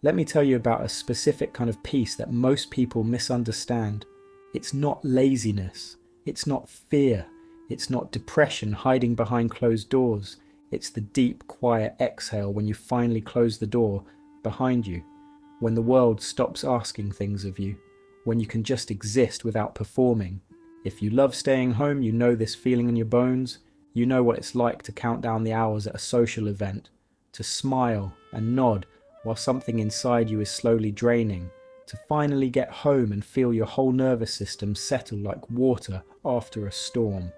Let me tell you about a specific kind of peace that most people misunderstand. It's not laziness. It's not fear. It's not depression hiding behind closed doors. It's the deep, quiet exhale when you finally close the door behind you, when the world stops asking things of you, when you can just exist without performing. If you love staying home, you know this feeling in your bones. You know what it's like to count down the hours at a social event, to smile and nod while something inside you is slowly draining, to finally get home and feel your whole nervous system settle like water after a storm.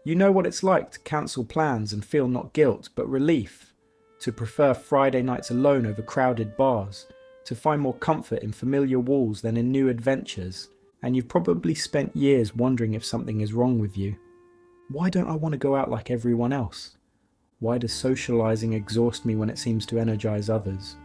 You know what it's like to cancel plans and feel not guilt but relief, to prefer Friday nights alone over crowded bars, to find more comfort in familiar walls than in new adventures, and you've probably spent years wondering if something is wrong with you. Why don't I want to go out like everyone else? Why does socializing exhaust me when it seems to energize others?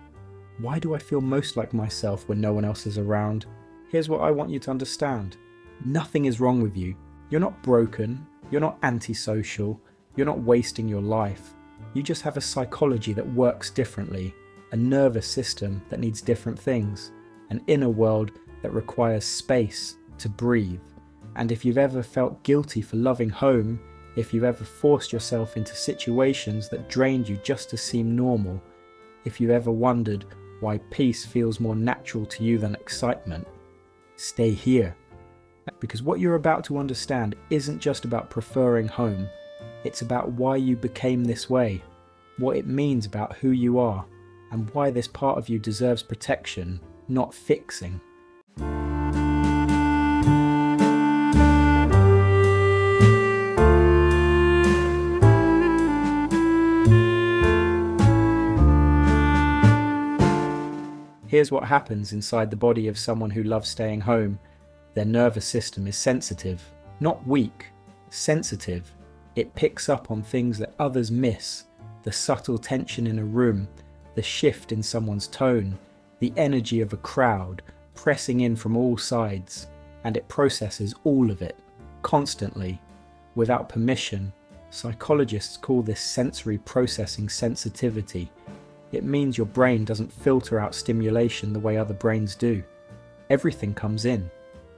Why do I feel most like myself when no one else is around? Here's what I want you to understand. Nothing is wrong with you. You're not broken. You're not antisocial. You're not wasting your life. You just have a psychology that works differently, a nervous system that needs different things, an inner world that requires space to breathe. And if you've ever felt guilty for loving home, if you've ever forced yourself into situations that drained you just to seem normal, if you've ever wondered why peace feels more natural to you than excitement, stay here. Because what you're about to understand isn't just about preferring home, it's about why you became this way, what it means about who you are, and why this part of you deserves protection, not fixing. Here's what happens inside the body of someone who loves staying home. Their nervous system is sensitive, not weak, sensitive. It picks up on things that others miss, the subtle tension in a room, the shift in someone's tone, the energy of a crowd pressing in from all sides, and it processes all of it, constantly, without permission. Psychologists call this sensory processing sensitivity. It means your brain doesn't filter out stimulation the way other brains do. Everything comes in,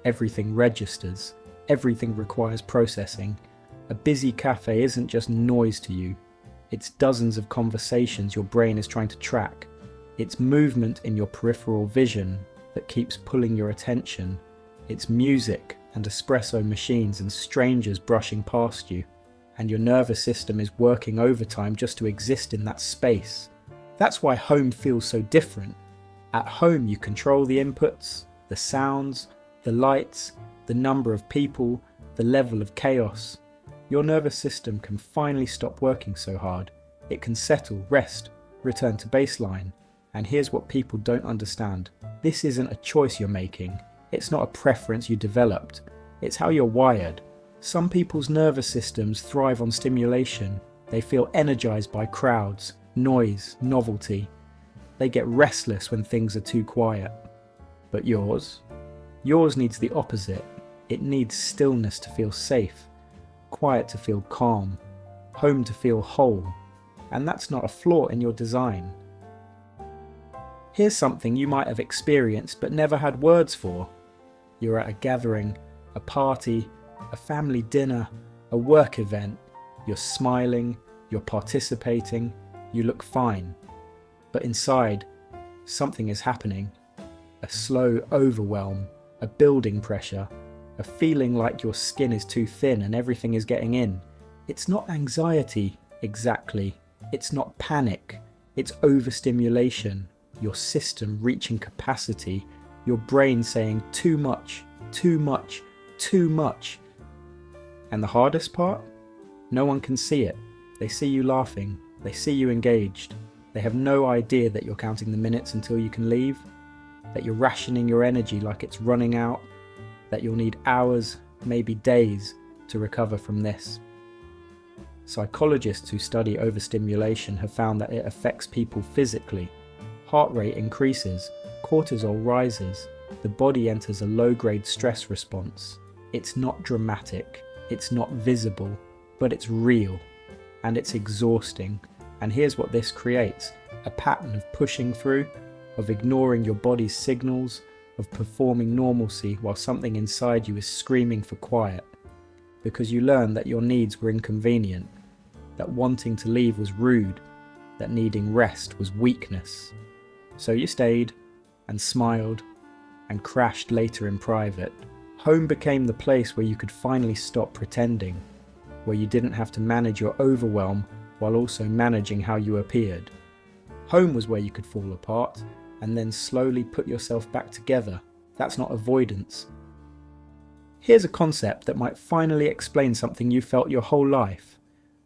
everything registers, everything requires processing. A busy cafe isn't just noise to you. It's dozens of conversations your brain is trying to track. It's movement in your peripheral vision that keeps pulling your attention. It's music and espresso machines and strangers brushing past you. And your nervous system is working overtime just to exist in that space. That's why home feels so different. At home you control the inputs, the sounds, the lights, the number of people, the level of chaos. Your nervous system can finally stop working so hard. It can settle, rest, return to baseline. And here's what people don't understand. This isn't a choice you're making. It's not a preference you developed. It's how you're wired. Some people's nervous systems thrive on stimulation. They feel energized by crowds, noise, novelty. They get restless when things are too quiet. But yours needs the opposite. It needs stillness to feel safe, quiet to feel calm, home to feel whole. And that's not a flaw in your design. Here's something you might have experienced but never had words for. You're at a gathering, a party, a family dinner, a work event. You're smiling, you're participating, you look fine. But inside, something is happening. A slow overwhelm, a building pressure, a feeling like your skin is too thin and everything is getting in. It's not anxiety, exactly. It's not panic. It's overstimulation. Your system reaching capacity. Your brain saying too much, too much, too much. And the hardest part? No one can see it. They see you laughing. They see you engaged. They have no idea that you're counting the minutes until you can leave, that you're rationing your energy like it's running out, that you'll need hours, maybe days, to recover from this. Psychologists who study overstimulation have found that it affects people physically. Heart rate increases, cortisol rises, the body enters a low-grade stress response. It's not dramatic, it's not visible, but it's real, and it's exhausting. And here's what this creates: a pattern of pushing through, of ignoring your body's signals, of performing normalcy while something inside you is screaming for quiet. Because you learned that your needs were inconvenient, that wanting to leave was rude, that needing rest was weakness. So you stayed, and smiled, and crashed later in private. Home became the place where you could finally stop pretending, where you didn't have to manage your overwhelm while also managing how you appeared. Home was where you could fall apart, and then slowly put yourself back together. That's not avoidance. Here's a concept that might finally explain something you felt your whole life: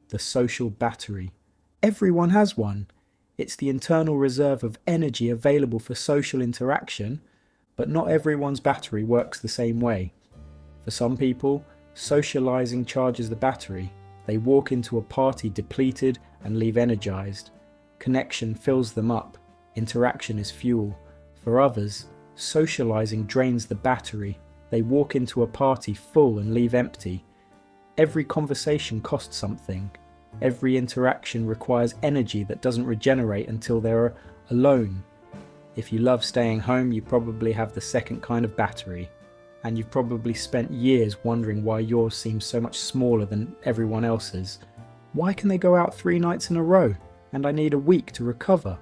the social battery. Everyone has one. It's the internal reserve of energy available for social interaction, but not everyone's battery works the same way. For some people, socializing charges the battery. They walk into a party depleted and leave energized. Connection fills them up. Interaction is fuel. For others, socializing drains the battery. They walk into a party full and leave empty. Every conversation costs something. Every interaction requires energy that doesn't regenerate until they're alone. If you love staying home, you probably have the second kind of battery. And you've probably spent years wondering why yours seems so much smaller than everyone else's. Why can they go out 3 nights in a row, and I need a week to recover?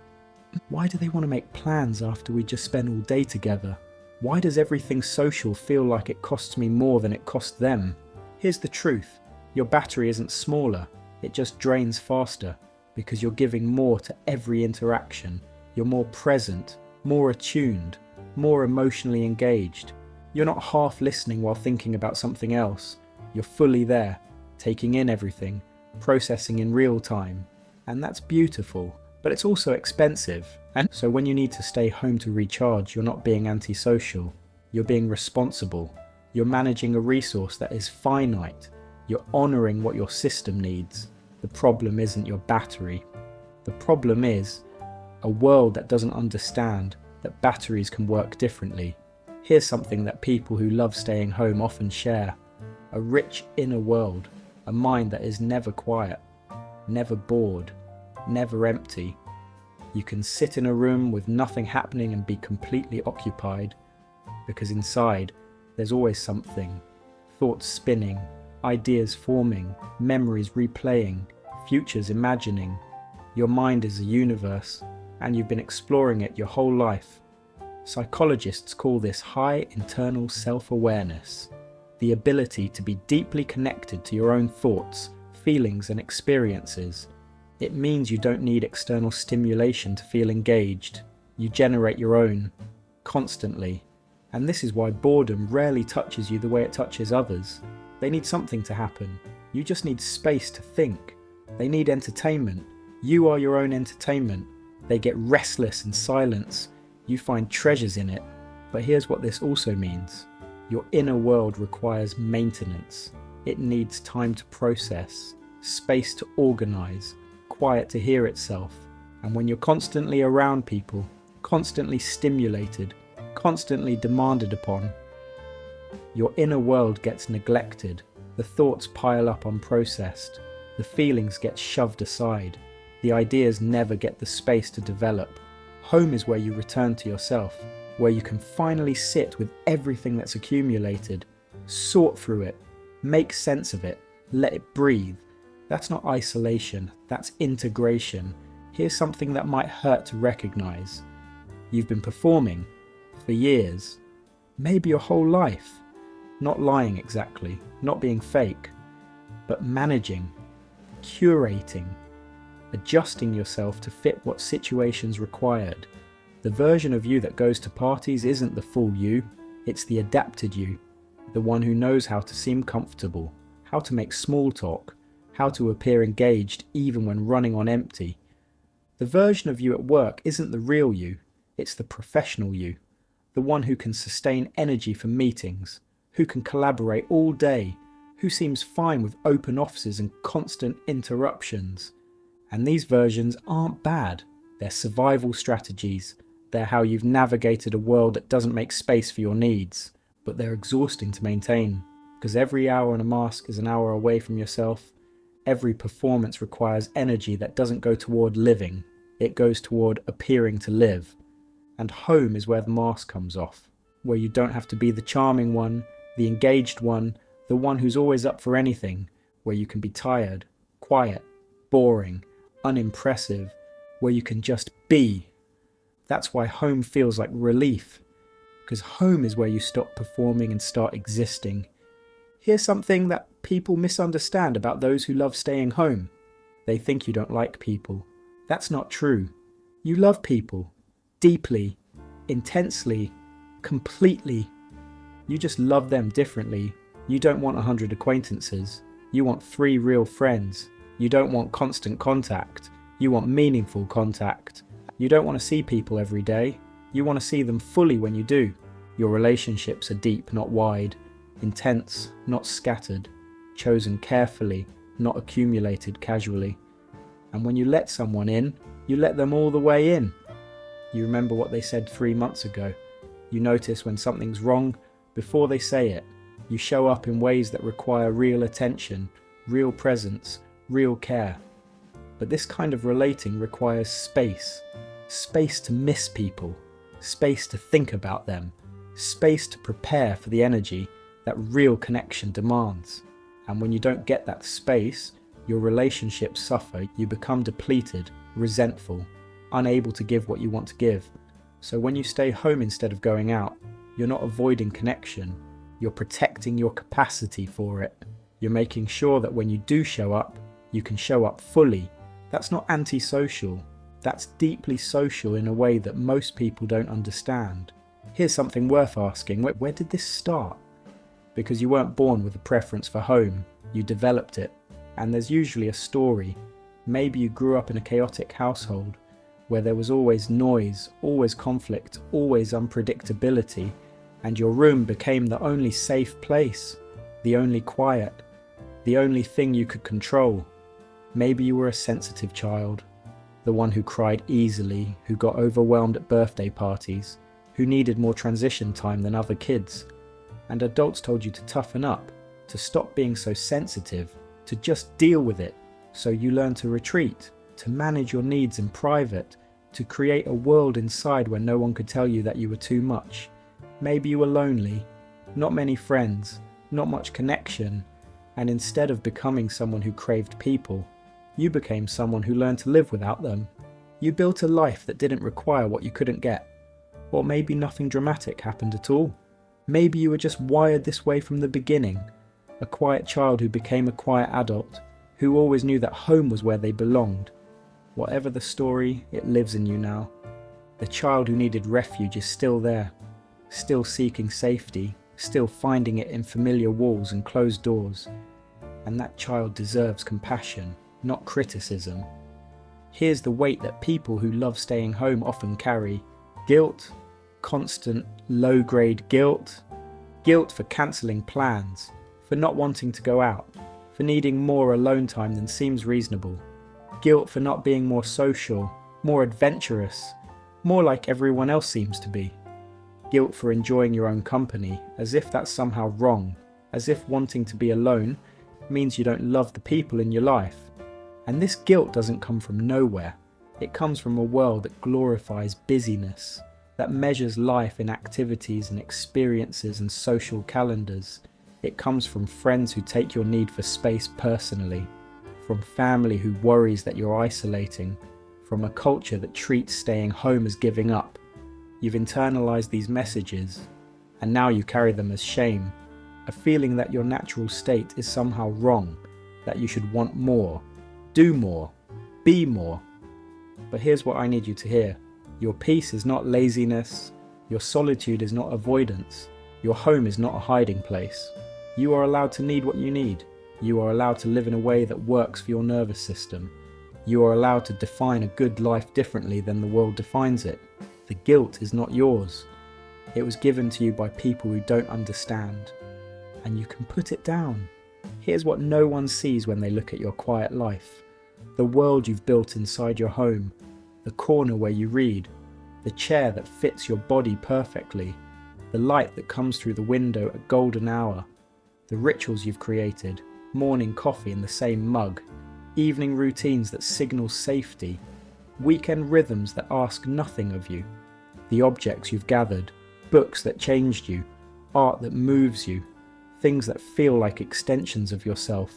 Why do they want to make plans after we just spend all day together? Why does everything social feel like it costs me more than it costs them? Here's the truth. Your battery isn't smaller. It just drains faster because you're giving more to every interaction. You're more present, more attuned, more emotionally engaged. You're not half listening while thinking about something else. You're fully there, taking in everything, processing in real time. And that's beautiful, but it's also expensive. And so when you need to stay home to recharge, you're not being antisocial. You're being responsible. You're managing a resource that is finite. You're honouring what your system needs. The problem isn't your battery. The problem is a world that doesn't understand that batteries can work differently. Here's something that people who love staying home often share: a rich inner world, a mind that is never quiet, never bored, never empty. You can sit in a room with nothing happening and be completely occupied, because inside there's always something: thoughts spinning, ideas forming, memories replaying, futures imagining. Your mind is a universe, and you've been exploring it your whole life. Psychologists call this high internal self-awareness, the ability to be deeply connected to your own thoughts, feelings, and experiences. It means you don't need external stimulation to feel engaged. You generate your own, constantly. And this is why boredom rarely touches you the way it touches others. They need something to happen. You just need space to think. They need entertainment. You are your own entertainment. They get restless in silence. You find treasures in it. But here's what this also means. Your inner world requires maintenance. It needs time to process, space to organize, quiet to hear itself. And when you're constantly around people, constantly stimulated, constantly demanded upon, your inner world gets neglected. The thoughts pile up unprocessed. The feelings get shoved aside. The ideas never get the space to develop. Home is where you return to yourself, where you can finally sit with everything that's accumulated, sort through it, make sense of it, let it breathe. That's not isolation, that's integration. Here's something that might hurt to recognize. You've been performing for years, maybe your whole life. Not lying exactly, not being fake, but managing, curating, adjusting yourself to fit what situations required. The version of you that goes to parties isn't the full you, it's the adapted you, the one who knows how to seem comfortable, how to make small talk, how to appear engaged even when running on empty. The version of you at work isn't the real you, it's the professional you, the one who can sustain energy for meetings, who can collaborate all day, who seems fine with open offices and constant interruptions. And these versions aren't bad. They're survival strategies. They're how you've navigated a world that doesn't make space for your needs. But they're exhausting to maintain, because every hour on a mask is an hour away from yourself. Every performance requires energy that doesn't go toward living. It goes toward appearing to live. And home is where the mask comes off, where you don't have to be the charming one, the engaged one, the one who's always up for anything, where you can be tired, quiet, boring, unimpressive, where you can just be. That's why home feels like relief, because home is where you stop performing and start existing. Here's something that people misunderstand about those who love staying home. They think you don't like people. That's not true. You love people. Deeply, intensely, completely. You just love them differently. You don't want 100 acquaintances. You want 3 real friends. You don't want constant contact. You want meaningful contact. You don't want to see people every day. You want to see them fully when you do. Your relationships are deep, not wide. Intense, not scattered. Chosen carefully, not accumulated casually. And when you let someone in, you let them all the way in. You remember what they said 3 months ago. You notice when something's wrong before they say it. You show up in ways that require real attention, real presence, real care. But this kind of relating requires space. Space to miss people. Space to think about them. Space to prepare for the energy that real connection demands. And when you don't get that space, your relationships suffer. You become depleted, resentful, unable to give what you want to give. So when you stay home instead of going out, you're not avoiding connection. You're protecting your capacity for it. You're making sure that when you do show up, you can show up fully. That's not antisocial. That's deeply social in a way that most people don't understand. Here's something worth asking. Where did this start? Because you weren't born with a preference for home. You developed it. And there's usually a story. Maybe you grew up in a chaotic household where there was always noise, always conflict, always unpredictability, and your room became the only safe place, the only quiet, the only thing you could control. Maybe you were a sensitive child, the one who cried easily, who got overwhelmed at birthday parties, who needed more transition time than other kids. And adults told you to toughen up, to stop being so sensitive, to just deal with it. So you learn to retreat, to manage your needs in private, to create a world inside where no one could tell you that you were too much. Maybe you were lonely, not many friends, not much connection, and instead of becoming someone who craved people, you became someone who learned to live without them. You built a life that didn't require what you couldn't get. Or maybe nothing dramatic happened at all. Maybe you were just wired this way from the beginning, a quiet child who became a quiet adult, who always knew that home was where they belonged. Whatever the story, it lives in you now. The child who needed refuge is still there, still seeking safety, still finding it in familiar walls and closed doors. And that child deserves compassion, not criticism. Here's the weight that people who love staying home often carry. Guilt, constant low-grade guilt. Guilt for cancelling plans, for not wanting to go out, for needing more alone time than seems reasonable. Guilt for not being more social, more adventurous, more like everyone else seems to be. Guilt for enjoying your own company, as if that's somehow wrong, as if wanting to be alone means you don't love the people in your life. And this guilt doesn't come from nowhere. It comes from a world that glorifies busyness, that measures life in activities and experiences and social calendars. It comes from friends who take your need for space personally, from family who worries that you're isolating, from a culture that treats staying home as giving up. You've internalized these messages, and now you carry them as shame, a feeling that your natural state is somehow wrong, that you should want more, do more, be more. But here's what I need you to hear. Your peace is not laziness, your solitude is not avoidance, your home is not a hiding place. You are allowed to need what you need. You are allowed to live in a way that works for your nervous system. You are allowed to define a good life differently than the world defines it. The guilt is not yours. It was given to you by people who don't understand. And you can put it down. Here's what no one sees when they look at your quiet life. The world you've built inside your home. The corner where you read. The chair that fits your body perfectly. The light that comes through the window at golden hour. The rituals you've created. Morning coffee in the same mug. Evening routines that signal safety. Weekend rhythms that ask nothing of you. the objects you've gathered, books that changed you, art that moves you, things that feel like extensions of yourself.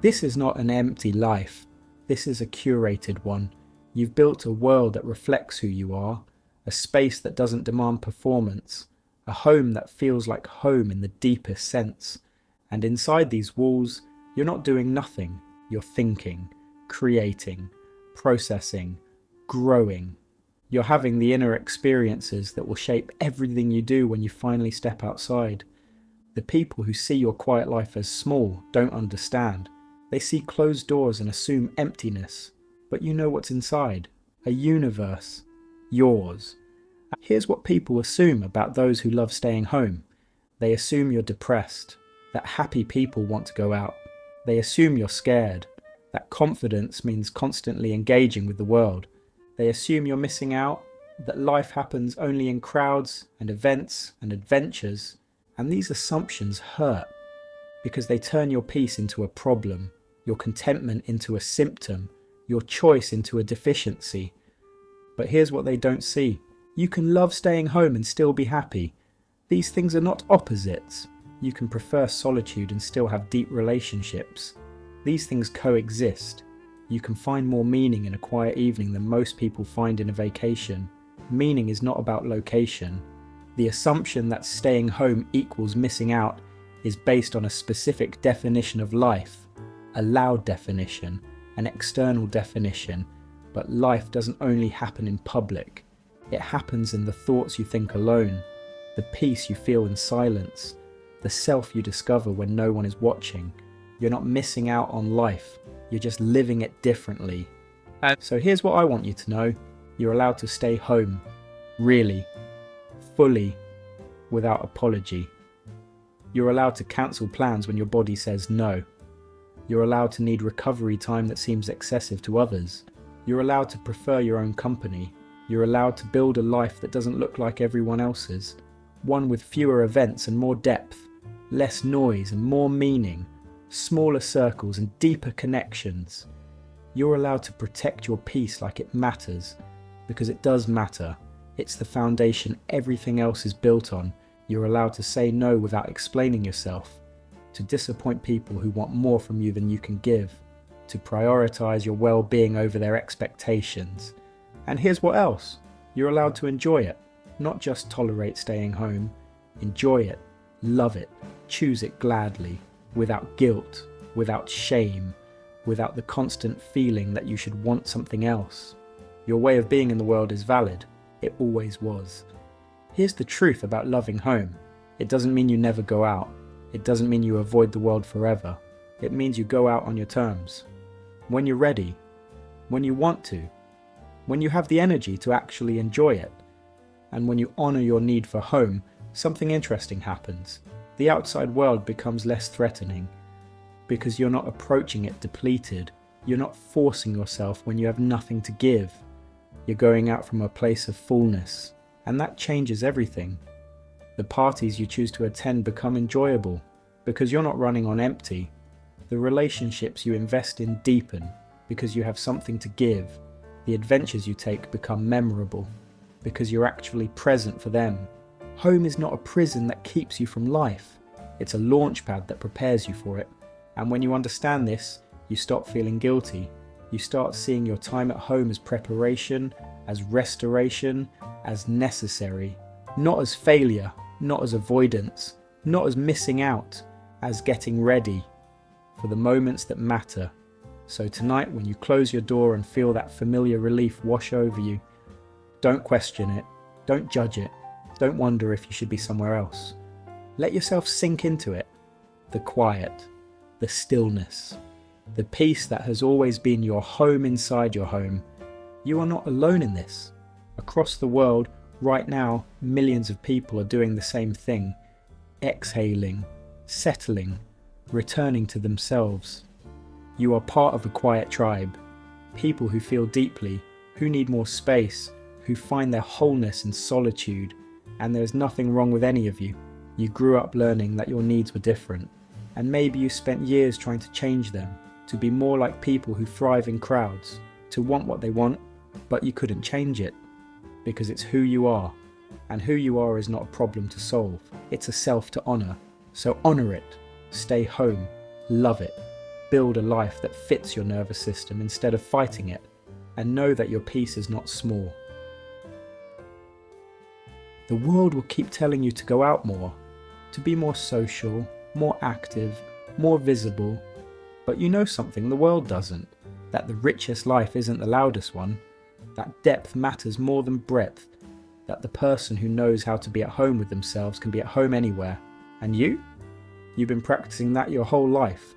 This is not an empty life. This is a curated one. You've built a world that reflects who you are, a space that doesn't demand performance, a home that feels like home in the deepest sense. And inside these walls, you're not doing nothing. You're thinking, creating, processing, growing. You're having the inner experiences that will shape everything you do when you finally step outside. The people who see your quiet life as small don't understand. They see closed doors and assume emptiness. But you know what's inside. A universe. Yours. Here's what people assume about those who love staying home. They assume you're depressed, that happy people want to go out. They assume you're scared, that confidence means constantly engaging with the world. They assume you're missing out, that life happens only in crowds and events and adventures. And these assumptions hurt because they turn your peace into a problem, your contentment into a symptom, your choice into a deficiency. But here's what they don't see. You can love staying home and still be happy. These things are not opposites. You can prefer solitude and still have deep relationships. These things coexist. You can find more meaning in a quiet evening than most people find in a vacation. Meaning is not about location. The assumption that staying home equals missing out is based on a specific definition of life, a loud definition, an external definition, but life doesn't only happen in public. It happens in the thoughts you think alone, the peace you feel in silence, the self you discover when no one is watching. You're not missing out on life, you're just living it differently. So here's what I want you to know. You're allowed to stay home, really, fully, without apology. You're allowed to cancel plans when your body says no. You're allowed to need recovery time that seems excessive to others. You're allowed to prefer your own company. You're allowed to build a life that doesn't look like everyone else's. One with fewer events and more depth, less noise and more meaning, smaller circles and deeper connections. You're allowed to protect your peace like it matters, because it does matter. It's the foundation everything else is built on. You're allowed to say no without explaining yourself, to disappoint people who want more from you than you can give, to prioritize your well-being over their expectations. And here's what else. You're allowed to enjoy it, not just tolerate staying home. Enjoy it, love it, choose it gladly, without guilt, without shame, without the constant feeling that you should want something else. Your way of being in the world is valid. It always was. Here's the truth about loving home. It doesn't mean you never go out. It doesn't mean you avoid the world forever. It means you go out on your terms. When you're ready. When you want to. When you have the energy to actually enjoy it. And when you honour your need for home, something interesting happens. The outside world becomes less threatening. Because you're not approaching it depleted. You're not forcing yourself when you have nothing to give. You're going out from a place of fullness. And that changes everything. The parties you choose to attend become enjoyable because you're not running on empty. The relationships you invest in deepen because you have something to give. The adventures you take become memorable because you're actually present for them. Home is not a prison that keeps you from life. It's a launch pad that prepares you for it. And when you understand this, you stop feeling guilty. You start seeing your time at home as preparation, as restoration, as necessary. Not as failure, not as avoidance, not as missing out, as getting ready for the moments that matter. So tonight, when you close your door and feel that familiar relief wash over you, don't question it, don't judge it, don't wonder if you should be somewhere else. Let yourself sink into it. The quiet, the stillness, the peace that has always been your home inside your home. You are not alone in this. Across the world, right now, millions of people are doing the same thing. Exhaling, settling, returning to themselves. You are part of a quiet tribe. People who feel deeply, who need more space, who find their wholeness in solitude. And there's nothing wrong with any of you. You grew up learning that your needs were different. And maybe you spent years trying to change them, to be more like people who thrive in crowds, to want what they want, but you couldn't change it. because it's who you are, and who you are is not a problem to solve. It's a self to honour. So honour it, stay home, love it, build a life that fits your nervous system instead of fighting it, and know that your peace is not small. The world will keep telling you to go out more, to be more social, more active, more visible, but you know something the world doesn't, that the richest life isn't the loudest one, that depth matters more than breadth, that the person who knows how to be at home with themselves can be at home anywhere. And you? You've been practicing that your whole life.